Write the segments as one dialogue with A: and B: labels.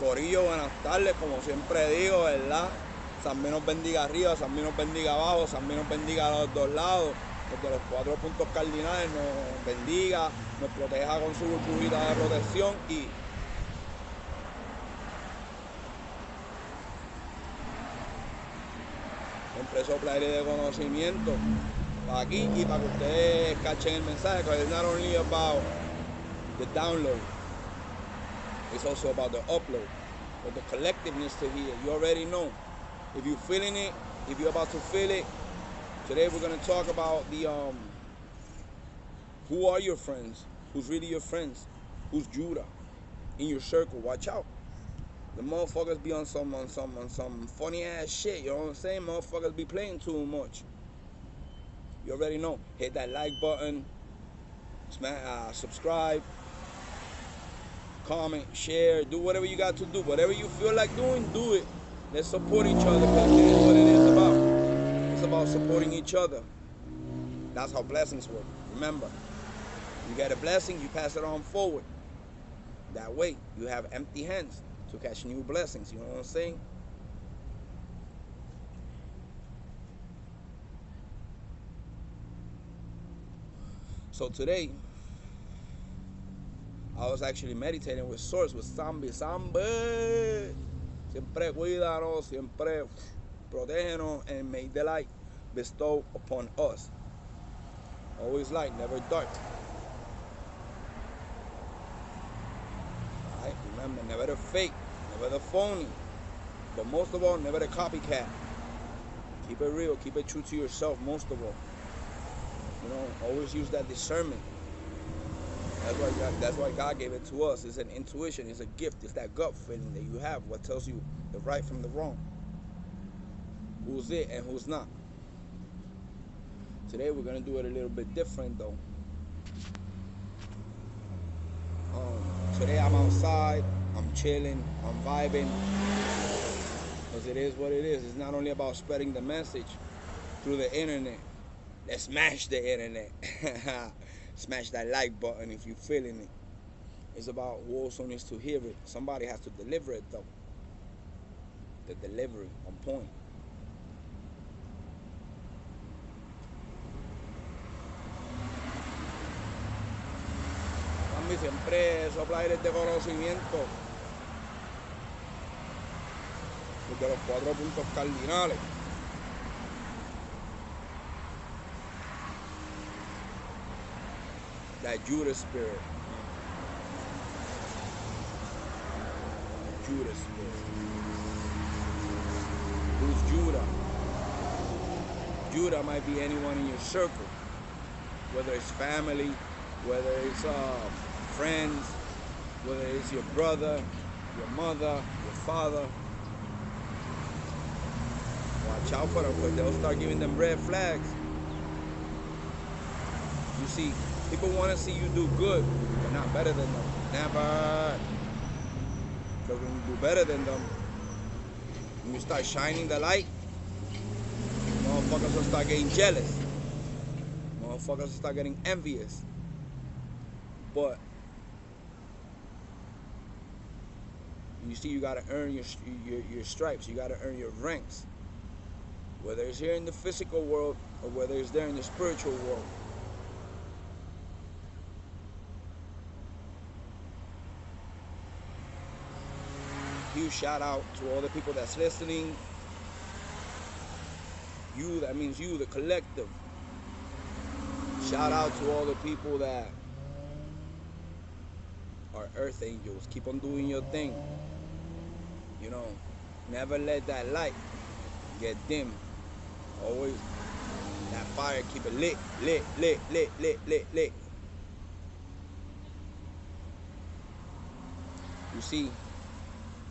A: Corillo, buenas tardes, como siempre digo, ¿verdad? San nos bendiga arriba, San nos bendiga abajo, San nos bendiga a los dos lados, desde los 4 puntos cardinales nos bendiga, nos proteja con su burbujita de protección y siempre sopla aire de conocimiento para aquí y para que ustedes cachen el mensaje, because it's not only about the download, it's also about the upload. But the collectiveness to hear, you already know. If you're feeling it, if you're about to feel it, today we're gonna talk about the who are your friends, who's really your friends, who's JuDahh in your circle. Watch out. The motherfuckers be on some funny ass shit, you know what I'm saying? Motherfuckers be playing too much. You already know. Hit that like button, subscribe, comment, share, do whatever you got to do. Whatever you feel like doing, do it. Let's support each other, because this is what it is about. It's about supporting each other. That's how blessings work. Remember, you get a blessing, you pass it on forward. That way, you have empty hands to catch new blessings. You know what I'm saying? So today, I was actually meditating with Source, with Zambi. Siempre cuídanos, siempre protégenos, and may the light bestow upon us. Always light, never dark. Alright, remember, never the fake, never the phony, but most of all, never the copycat. Keep it real, keep it true to yourself, most of all. You know, always use that discernment. That's why God gave it to us. It's an intuition, it's a gift, it's that gut feeling that you have, what tells you the right from the wrong. Who's it and who's not. Today we're gonna do it a little bit different though. Today I'm outside, I'm chilling, I'm vibing, because it is what it is. It's not only about spreading the message through the internet. Let's smash the internet. Smash that like button if you're feeling it. It's about who also needs to hear it. Somebody has to deliver it though. The delivery on point. A mí siempre sopla aire de conocimiento desde los 4 puntos cardinales. That JuDahh spirit. JuDahh spirit. Who's JuDahh? JuDahh might be anyone in your circle, whether it's family, whether it's friends, whether it's your brother, your mother, your father. Watch out for them, because they'll start giving them red flags. You see, people want to see you do good, but not better than them. Never. Because when you do better than them, when you start shining the light, motherfuckers will start getting jealous. Motherfuckers will start getting envious. But you see, you gotta earn your stripes. You gotta earn your ranks. Whether it's here in the physical world or whether it's there in the spiritual world. Huge shout out to all the people that's listening. You, that means you, the collective. Shout out to all the people that are earth angels. Keep on doing your thing. You know, never let that light get dim. Always that fire, keep it lit. You see,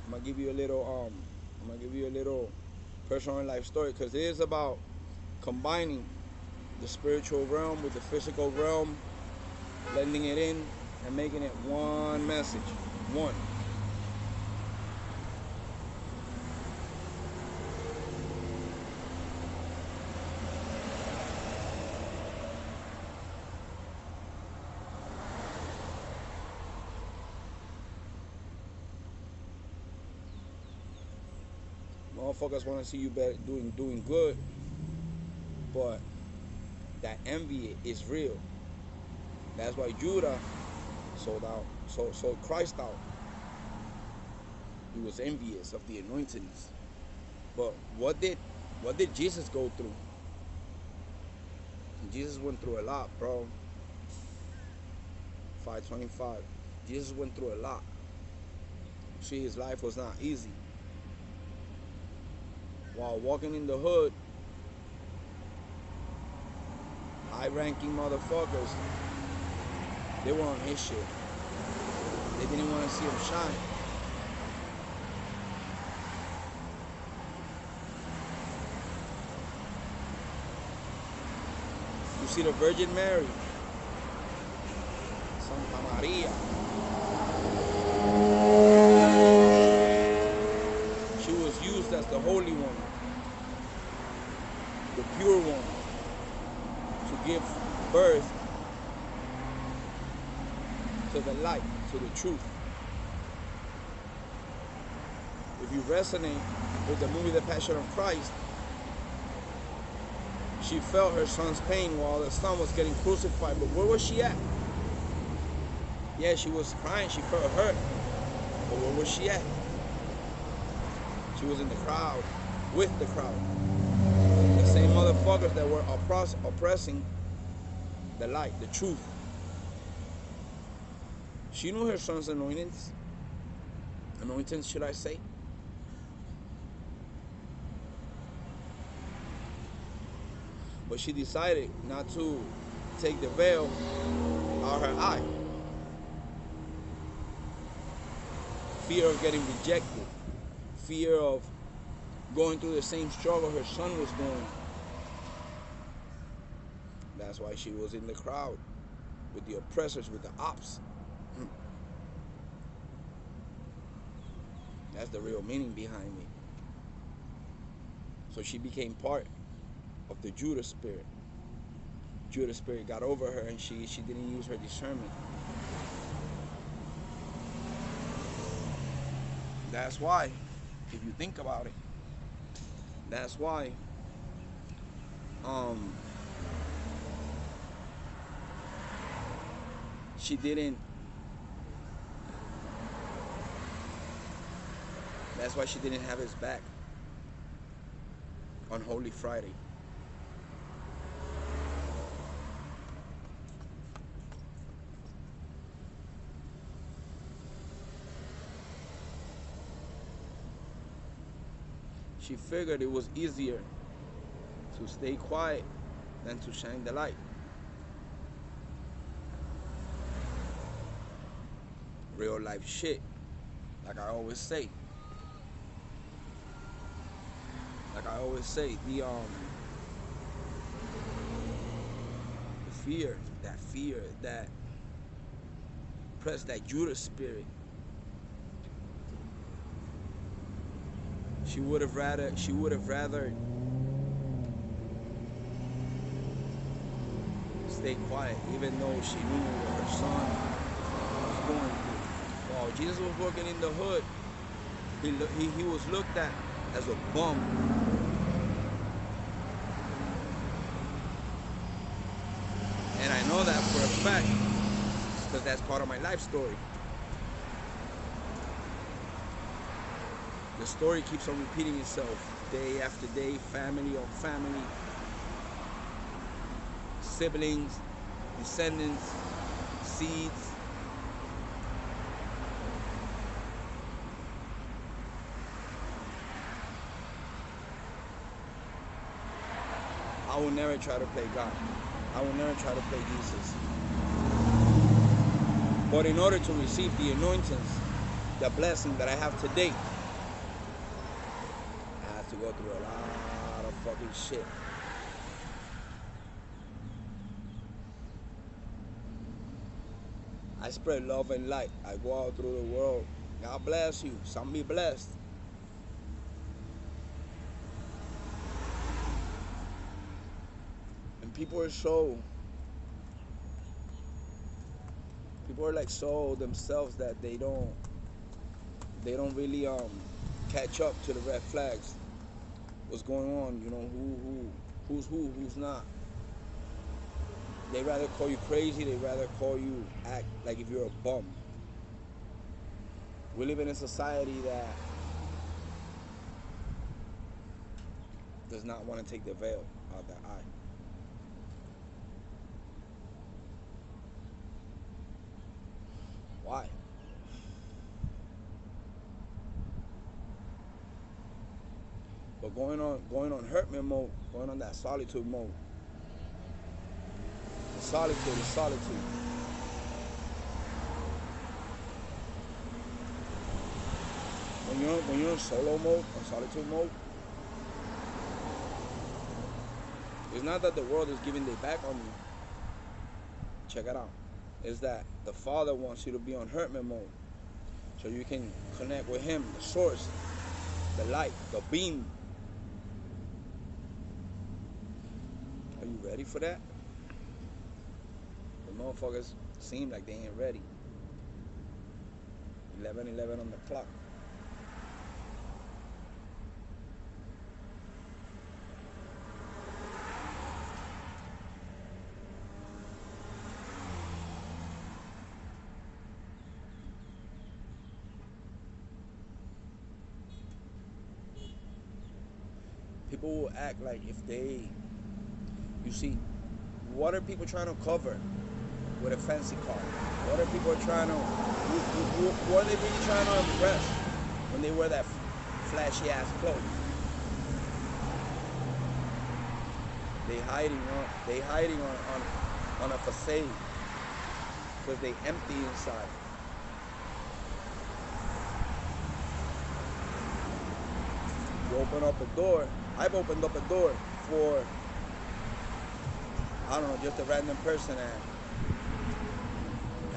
A: I'm gonna give you a little personal life story, because it is about combining the spiritual realm with the physical realm, blending it in and making it one message. One. Motherfuckers want to see you better, doing good, but that envy is real. That's why JuDahh sold Christ out. He was envious of the anointings. But what did Jesus go through? Jesus went through a lot, bro. 525. Jesus went through a lot. See, his life was not easy. While walking in the hood, high-ranking motherfuckers, they were on his shit. They didn't want to see him shine. You see the Virgin Mary, Santa Maria. She was used as the Holy One, the pure one, to give birth to the light, to the truth. If you resonate with the movie The Passion of Christ, she felt her son's pain while the son was getting crucified. But where was she at? Yeah, she was crying, she felt hurt. But where was she at? She was in the crowd, with the crowd. The same motherfuckers that were oppressing the light, the truth. She knew her son's anointings. Anointings, should I say? But she decided not to take the veil out her eye. Fear of getting rejected. Fear of going through the same struggle her son was going. That's why she was in the crowd with the oppressors, with the ops. That's the real meaning behind it. So she became part of the JuDahh spirit. JuDahh spirit got over her, and she didn't use her discernment. That's why, if you think about it, that's why she didn't. That's why she didn't have his back on Holy Friday. She figured it was easier to stay quiet than to shine the light. Real life shit, like I always say. The fear, that press that JuDahh spirit. She would have rather stay quiet, even though she knew what her son was going through. While Jesus was working in the hood, he was looked at as a bum. And I know that for a fact, because that's part of my life story. The story keeps on repeating itself day after day, family on family, siblings, descendants, seeds. I will never try to play God. I will never try to play Jesus. But in order to receive the anointings, the blessing that I have today, I have to go through a lot of fucking shit. I spread love and light. I go out through the world. God bless you. Some be blessed. And people are like so themselves that they don't really catch up to the red flags. what's going on, you know, who's not. They rather call you crazy, they rather call you act like if you're a bum. We live in a society that does not want to take the veil out of their eye. Why? But going on hermit mode, going on that solitude mode. The solitude is solitude. When you're in solo mode or solitude mode, it's not that the world is giving their back on you. Check it out. It's that the Father wants you to be on hermit mode, so you can connect with Him, the source, the light, the beam. Are you ready for that? The motherfuckers seem like they ain't ready. 11:11 on the clock. People will act like if they, you see, what are people trying to cover with a fancy car? What are people trying to, what are they really trying to impress when they wear that flashy ass clothes? They hiding on a facade because they empty inside. You open up a door. I've opened up a door for, I don't know, just a random person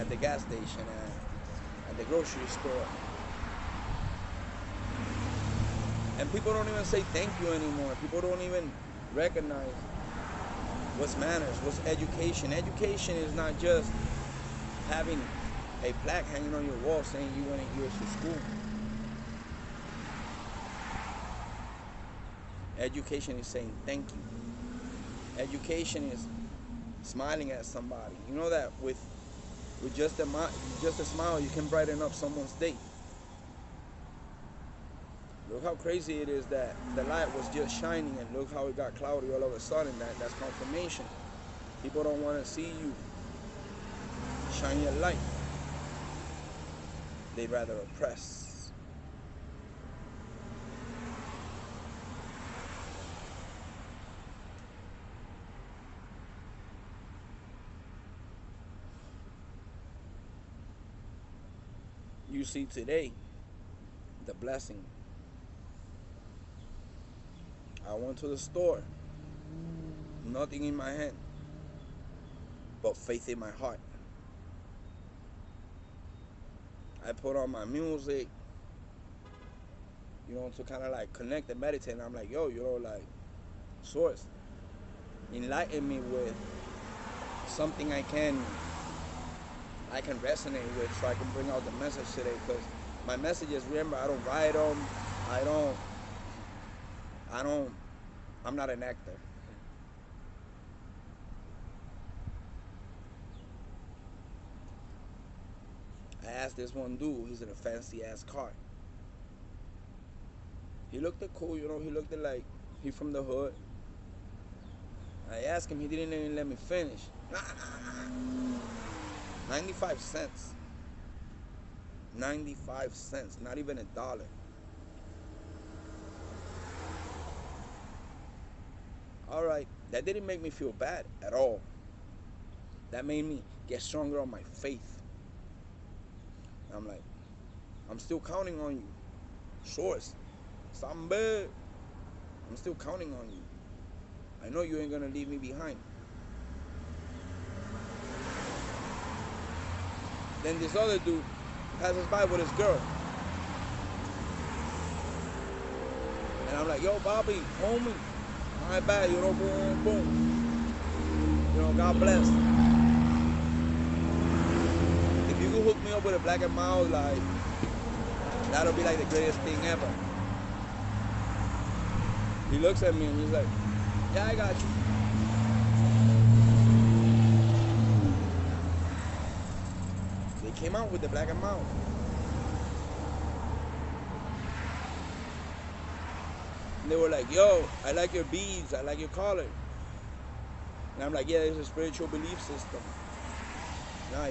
A: at the gas station, at the grocery store. And people don't even say thank you anymore. People don't even recognize what's manners, what's education. Education is not just having a plaque hanging on your wall saying you went years to school. Education is saying thank you. Education is smiling at somebody. You know that with just a smile you can brighten up someone's day. Look how crazy it is that the light was just shining and look how it got cloudy all of a sudden. That's confirmation. People don't want to see you shine your light. They'd rather oppress. You see today, the blessing. I went to the store, nothing in my hand, but faith in my heart. I put on my music, you know, to kind of like connect and meditate. And I'm like, yo, you know, like, Source, enlighten me with something I can resonate with, so I can bring out the message today. Because my messages, remember, I don't write them. I'm not an actor. I asked this one dude, he's in a fancy ass car. He looked cool, you know, he looked like he from the hood. I asked him, he didn't even let me finish. 95 cents. 95 cents, not even $1. All right, that didn't make me feel bad at all. That made me get stronger on my faith. I'm like, I'm still counting on you, Source. Something bad. I'm still counting on you. I know you ain't gonna leave me behind. Then this other dude passes by with his girl. And I'm like, yo, Bobby, homie, my bad, you know, boom, boom. You know, God bless. If you could hook me up with a black and mild, like, that'll be like the greatest thing ever. He looks at me and he's like, yeah, I got you. They came out with the black and mild. And they were like, yo, I like your beads, I like your collar. And I'm like, yeah, it's a spiritual belief system. Nah,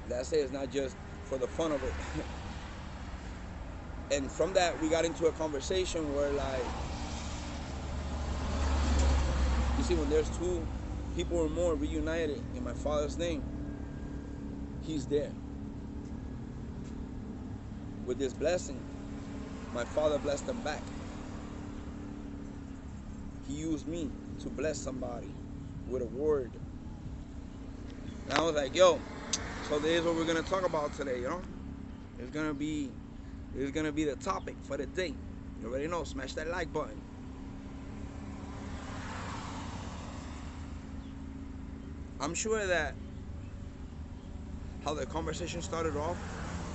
A: that's it, it's not just for the fun of it. And from that, we got into a conversation where, like, you see, when there's two people or more reunited in my Father's name, He's there. With this blessing, my Father blessed them back. He used me to bless somebody with a word. And I was like, yo, so this is what we're gonna talk about today, you know? It's gonna be the topic for the day. You already know, smash that like button. I'm sure that how the conversation started off,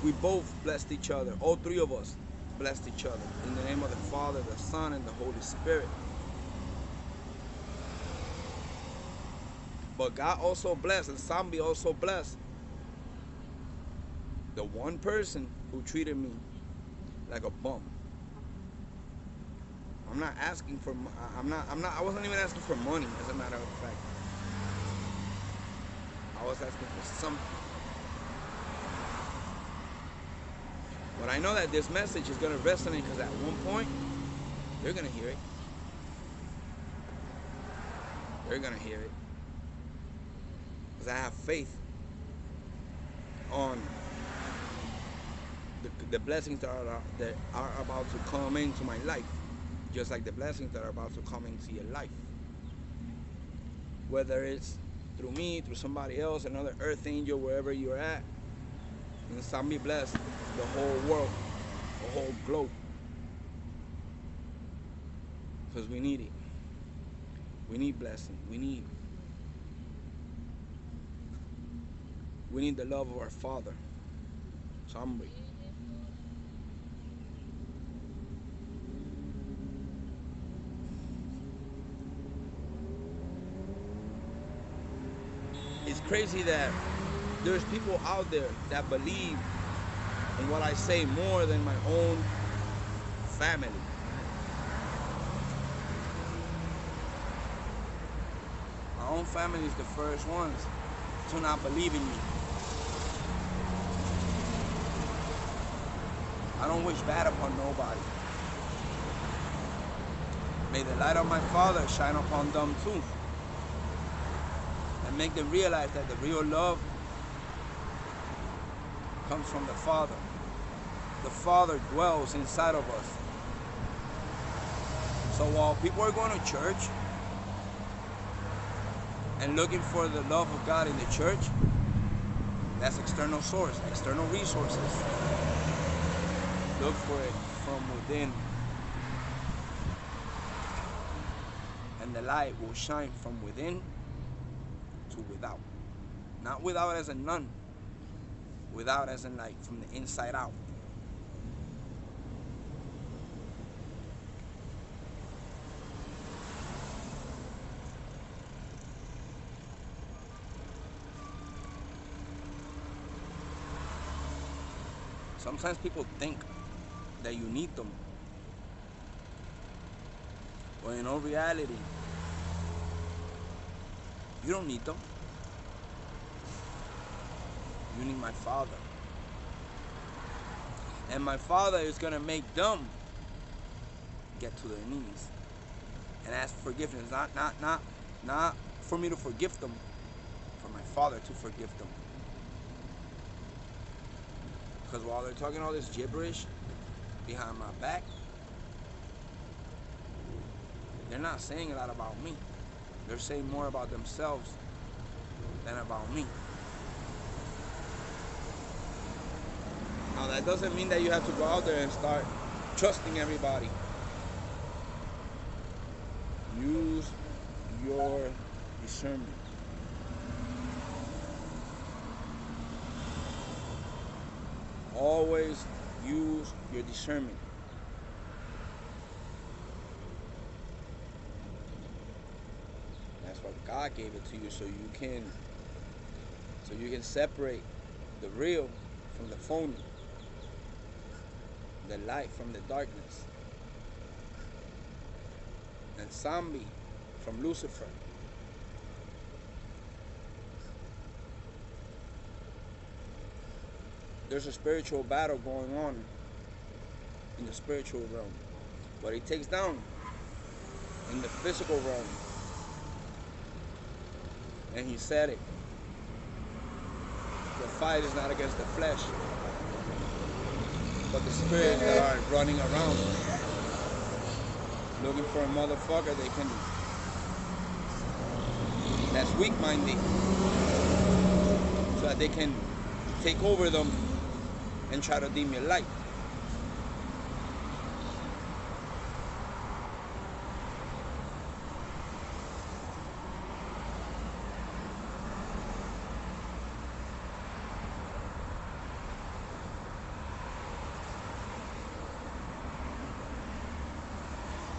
A: we both blessed each other. All three of us blessed each other. In the name of the Father, the Son, and the Holy Spirit. But God also blessed, and Sambi also blessed the one person who treated me like a bum. I'm not asking for, I wasn't even asking for money, as a matter of fact. I was asking for something. But I know that this message is going to resonate, because at one point, they're going to hear it. They're going to hear it. Because I have faith on the blessings that are about to come into my life. Just like the blessings that are about to come into your life. Whether it's through me, through somebody else, another earth angel, wherever you're at. And Sambi bless the whole world, the whole globe. Because we need it. We need blessing. We need the love of our Father. Sambi. It's crazy that there's people out there that believe in what I say more than my own family. My own family is the first ones to not believe in me. I don't wish bad upon nobody. May the light of my Father shine upon them too. And make them realize that the real love comes from the Father. The Father dwells inside of us. So while people are going to church and looking for the love of God in the church, that's external source, external resources. Look for it from within. And the light will shine from within to without. Not without as in none. Without as in like from the inside out. Sometimes people think that you need them. But in all reality, you don't need them. You need my Father. And my Father is going to make them get to their knees and ask for forgiveness. Not for me to forgive them, for my Father to forgive them. Because while they're talking all this gibberish behind my back, they're not saying a lot about me. They're saying more about themselves than about me. Now that doesn't mean that you have to go out there and start trusting everybody. Use your discernment. Always use your discernment. God gave it to you so you can separate the real from the phony, the light from the darkness, and zombie from Lucifer. There's a spiritual battle going on in the spiritual realm. What he takes down in the physical realm. And he said it. The fight is not against the flesh, but the spirits that are running around looking for a motherfucker that's weak-minded, so that they can take over them and try to dim your light.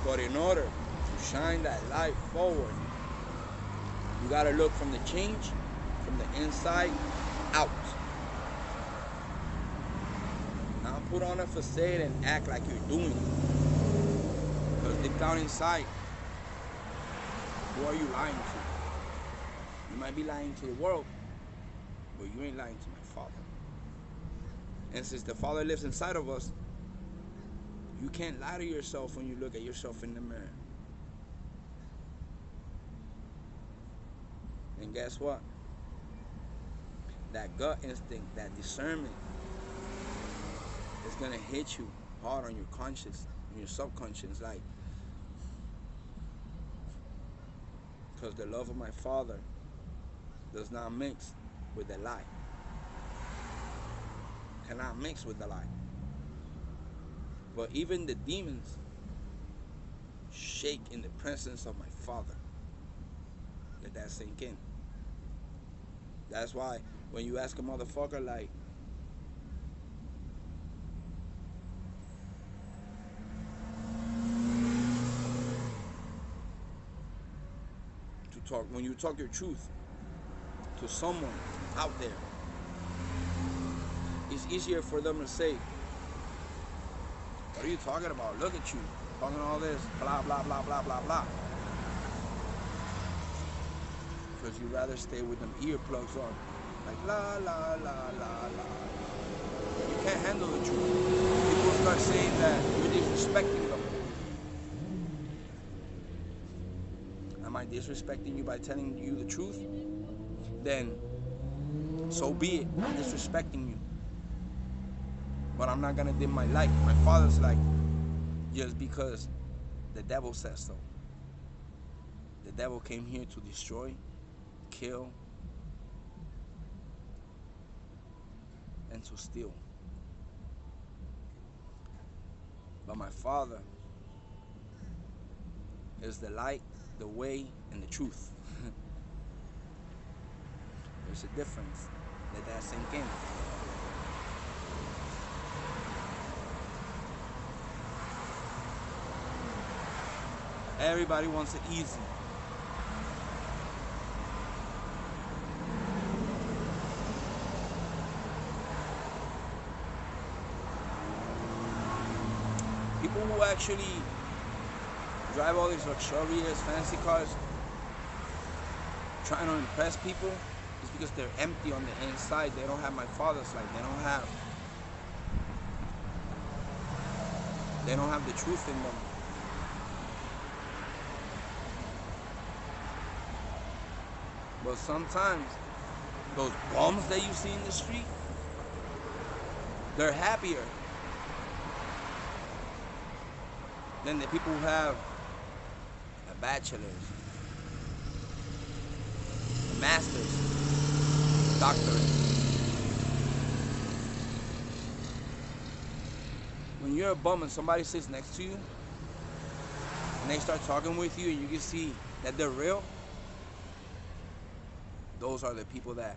A: But in order to shine that light forward, you gotta look from the change, from the inside out. Not put on a facade and act like you're doing it. Because deep down inside, who are you lying to? You might be lying to the world, but you ain't lying to my Father. And since the Father lives inside of us, you can't lie to yourself when you look at yourself in the mirror. And guess what? That gut instinct, that discernment, is gonna hit you hard on your conscience, on your subconscious, like, because the love of my Father does not mix with the lie. Cannot mix with the lie. But even the demons shake in the presence of my Father. Let that sink in. That's why when you ask a motherfucker like, when you talk your truth to someone out there, it's easier for them to say, what are you talking about? Look at you, talking all this, blah, blah, blah, blah, blah, blah. Because you'd rather stay with them earplugs on, like la, la, la, la, la. You can't handle the truth. People start saying that you're disrespecting them. Am I disrespecting you by telling you the truth? Then, so be it. I'm disrespecting you. But I'm not going to dim my light. My Father's light. Just because the devil says so. The devil came here to destroy, kill, and to steal. But my Father is the light, the way, and the truth. There's a difference. Let that sink in. Everybody wants it easy. People who actually drive all these luxurious, fancy cars, trying to impress people, is because they're empty on the inside. They don't have my Father's light. They don't have the truth in them. But sometimes, those bums that you see in the street, they're happier than the people who have a bachelor's, a master's, a doctorate. When you're a bum and somebody sits next to you, and they start talking with you and you can see that they're real, those are the people that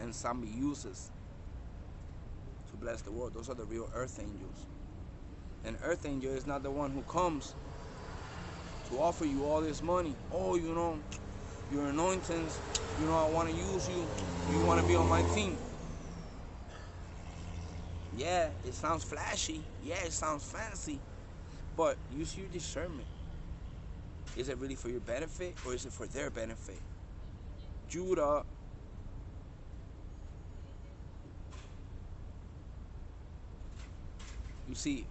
A: Ensambi uses to bless the world. Those are the real earth angels. An earth angel is not the one who comes to offer you all this money. Oh, you know, your anointings. You know, I want to use you. You want to be on my team. Yeah, it sounds flashy. Yeah, it sounds fancy. But use your discernment. Is it really for your benefit or is it for their benefit? JuDahh, you see,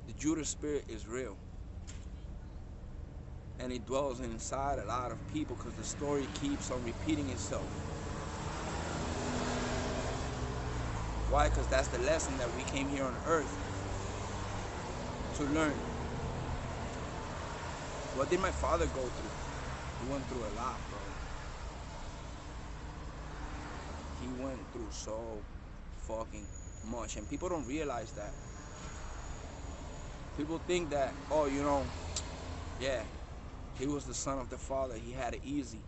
A: the JuDahh spirit is real. And it dwells inside a lot of people because the story keeps on repeating itself. Why? Because that's the lesson that we came here on earth to learn. What did my father go through? He went through a lot, bro. He went through so fucking much. And people don't realize that. People think that, oh, you know, yeah, he was the son of the father. He had it easy.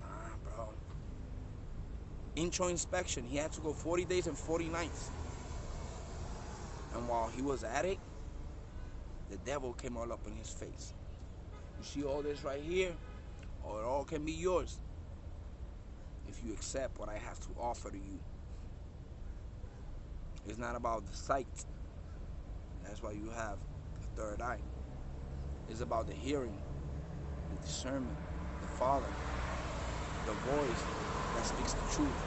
A: Nah, bro. Intro inspection. He had to go 40 days and 40 nights. And while he was at it, the devil came all up in his face. You see all this right here? Oh, it all can be yours if you accept what I have to offer to you. It's not about the sight. That's why you have a third eye. It's about the hearing, the discernment, the Father, the voice that speaks the truth.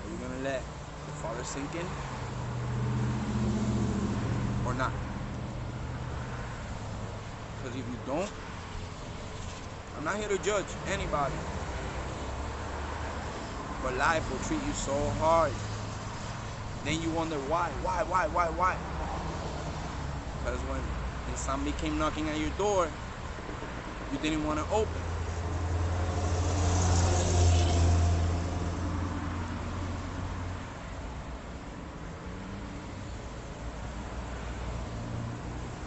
A: Are you going to let the Father sink in or not? Because if you don't, I'm not here to judge anybody. But life will treat you so hard. Then you wonder why? Because when somebody came knocking at your door, you didn't want to open.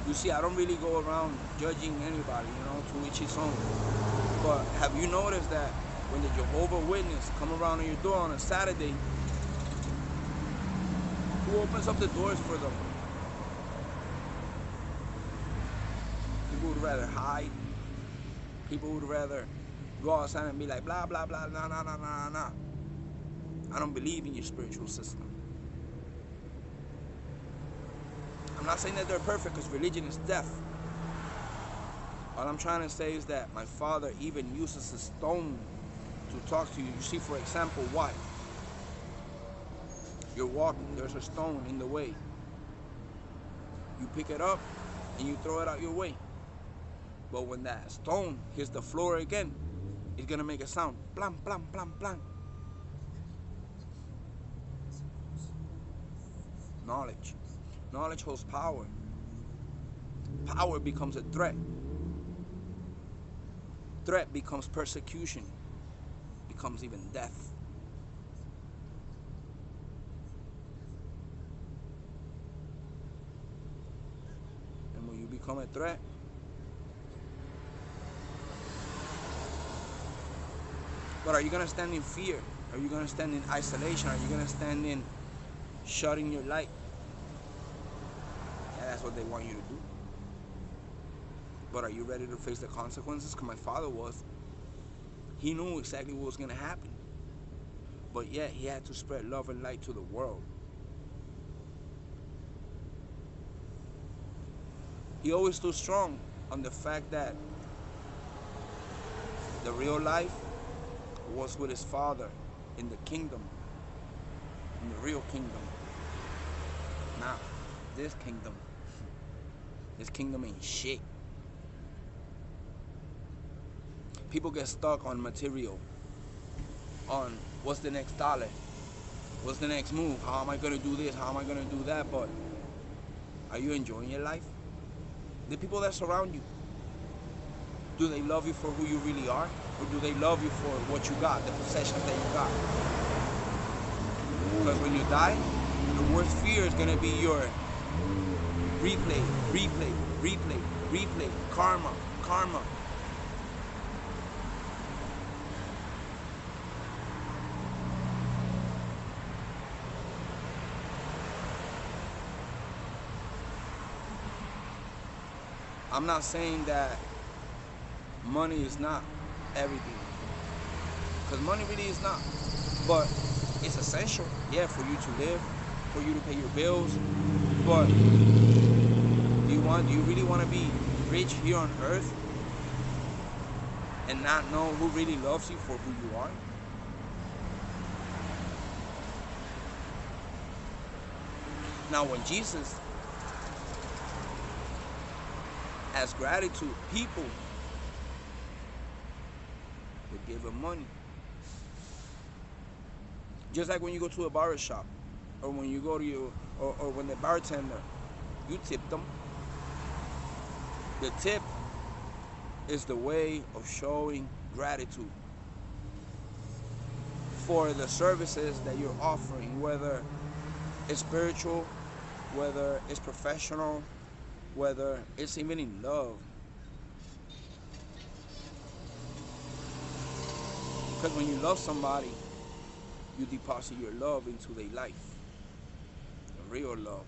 A: You see, I don't really go around judging anybody, you know, to each his own. But have you noticed that when the Jehovah's Witness come around on your door on a Saturday, who opens up the doors for them? People would rather hide. People would rather go outside and be like, blah, blah, blah, nah, nah, nah, nah, nah. I don't believe in your spiritual system. I'm not saying that they're perfect because religion is death. All I'm trying to say is that my father even uses a stone to talk to you. You see, for example, why? You're walking, there's a stone in the way. You pick it up and you throw it out your way. But when that stone hits the floor again, it's gonna make a sound. Blam, blam, blam, blam. Knowledge. Knowledge holds power. Power becomes a threat. Threat becomes persecution. Becomes even death. And when you become a threat, but are you gonna stand in fear? Are you gonna stand in isolation? Are you gonna stand in shutting your light? Yeah, that's what they want you to do. But are you ready to face the consequences? Because my father was. He knew exactly what was gonna happen. But yet he had to spread love and light to the world. He always stood strong on the fact that the real life was with his father in the kingdom, in the real kingdom. Now, this kingdom ain't shit. People get stuck on material, on what's the next dollar, what's the next move, how am I gonna do this, how am I gonna do that, but are you enjoying your life? The people that surround you, do they love you for who you really are? Or do they love you for what you got, the possessions that you got? Because when you die, the worst fear is gonna be your replay, replay, replay, replay, karma, karma. I'm not saying that money is not everything, because money really is not. But it's essential, yeah, for you to live, for you to pay your bills. But do you really want to be rich here on earth and not know who really loves you for who you are? Now, when Jesus has gratitude, people would give him money. Just like when you go to a barber shop, or when you go to or when the bartender, you tip them. The tip is the way of showing gratitude for the services that you're offering, whether it's spiritual, whether it's professional, whether it's even in love. Because when you love somebody, you deposit your love into their life, real love.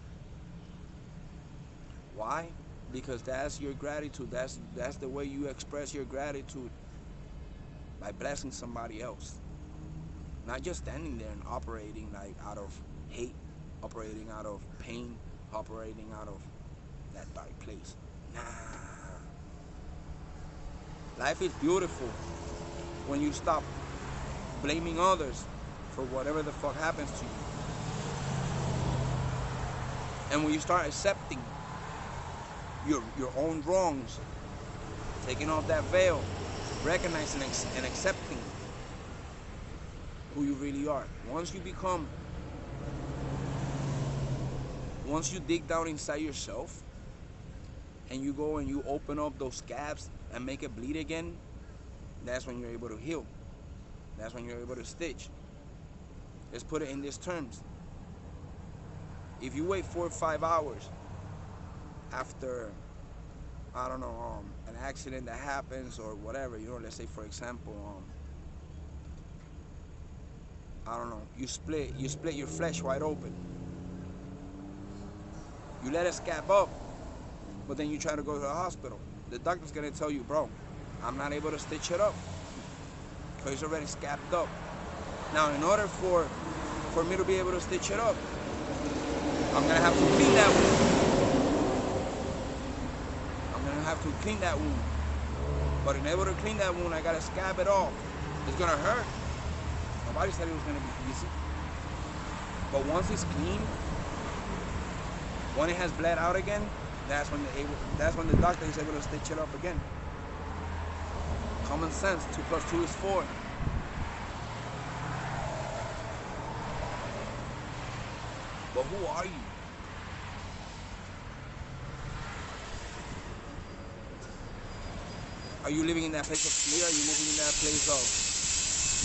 A: Why? Because that's your gratitude. That's the way you express your gratitude, by blessing somebody else. Not just standing there and operating like out of hate, operating out of pain, operating out of that dark place. Nah. Life is beautiful when you stop blaming others for whatever the fuck happens to you. And when you start accepting your own wrongs, taking off that veil, recognizing and accepting who you really are. Once you dig down inside yourself and you go and you open up those scabs and make it bleed again, that's when you're able to heal. That's when you're able to stitch. Let's put it in these terms. If you wait 4 or 5 hours after, I don't know, an accident that happens or whatever, let's say for example, I don't know, you split your flesh wide open. You let it scab up, but then you try to go to the hospital. The doctor's gonna tell you, bro, I'm not able to stitch it up because it's already scabbed up. Now, in order for me to be able to stitch it up, I'm gonna have to clean that wound. Clean that wound. But in order to clean that wound, I gotta scab it off. It's gonna hurt. Nobody said it was gonna be easy. But once it's clean, when it has bled out again, that's when the doctor is able to stitch it up again. Common sense. 2 + 2 is 4. But who are you? Are you living in that place of fear? Are you living in that place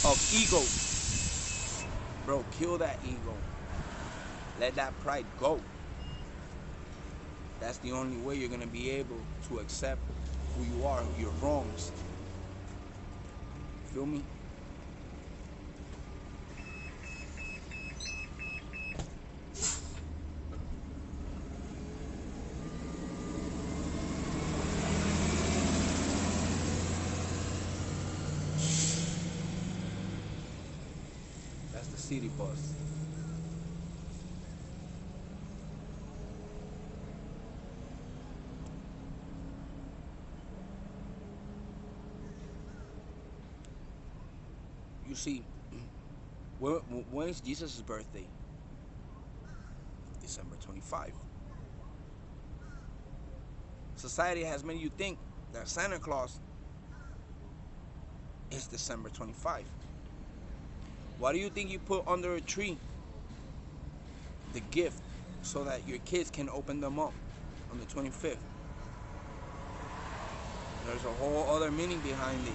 A: of ego? Bro, kill that ego. Let that pride go. That's the only way you're going to be able to accept who you are, your wrongs. Feel me? That's the city bus. You see, when is Jesus' birthday? December 25. Society has made you think that Santa Claus is December 25. Why do you think you put under a tree the gift so that your kids can open them up on the 25th? There's a whole other meaning behind it.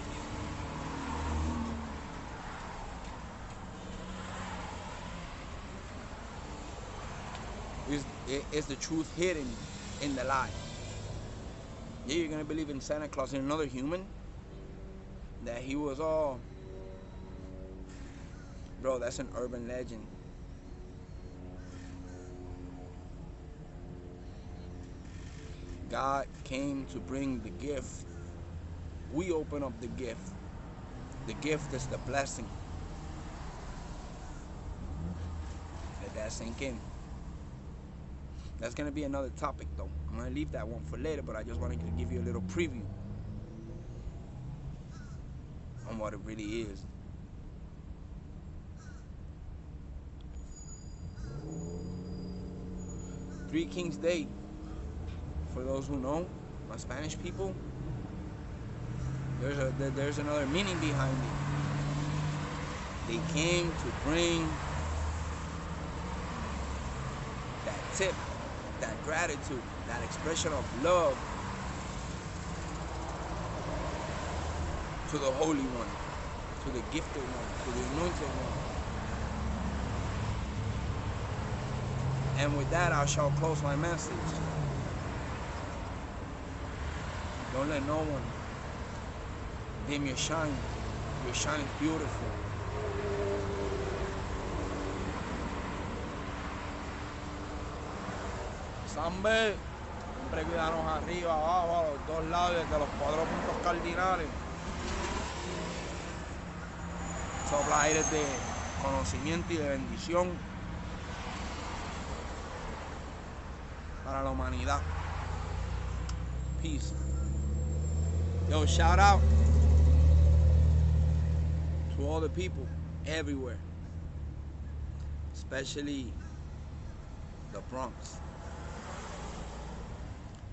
A: Is the truth hidden in the lie? Yeah, you're gonna believe in Santa Claus and another human? That he was all... Bro, that's an urban legend. God came to bring the gift. We open up the gift. The gift is the blessing. Let that sink in. That's going to be another topic though. I'm going to leave that one for later, but I just wanted to give you a little preview on what it really is. Three Kings Day, for those who know, my Spanish people, there's another meaning behind it. They came to bring that tip, that gratitude, that expression of love to the Holy One, to the gifted one, to the anointed one. And with that, I shall close my message. Don't let no one dim your shine. Your shine is beautiful. Sambe, siempre cuidarnos arriba, abajo, a los dos lados, desde los 4 puntos cardinales. Sopla aires de conocimiento y de bendición para la humanidad. Peace. Yo, shout out to all the people everywhere, especially the Bronx.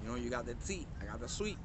A: You know, you got the tea, I got the sweet.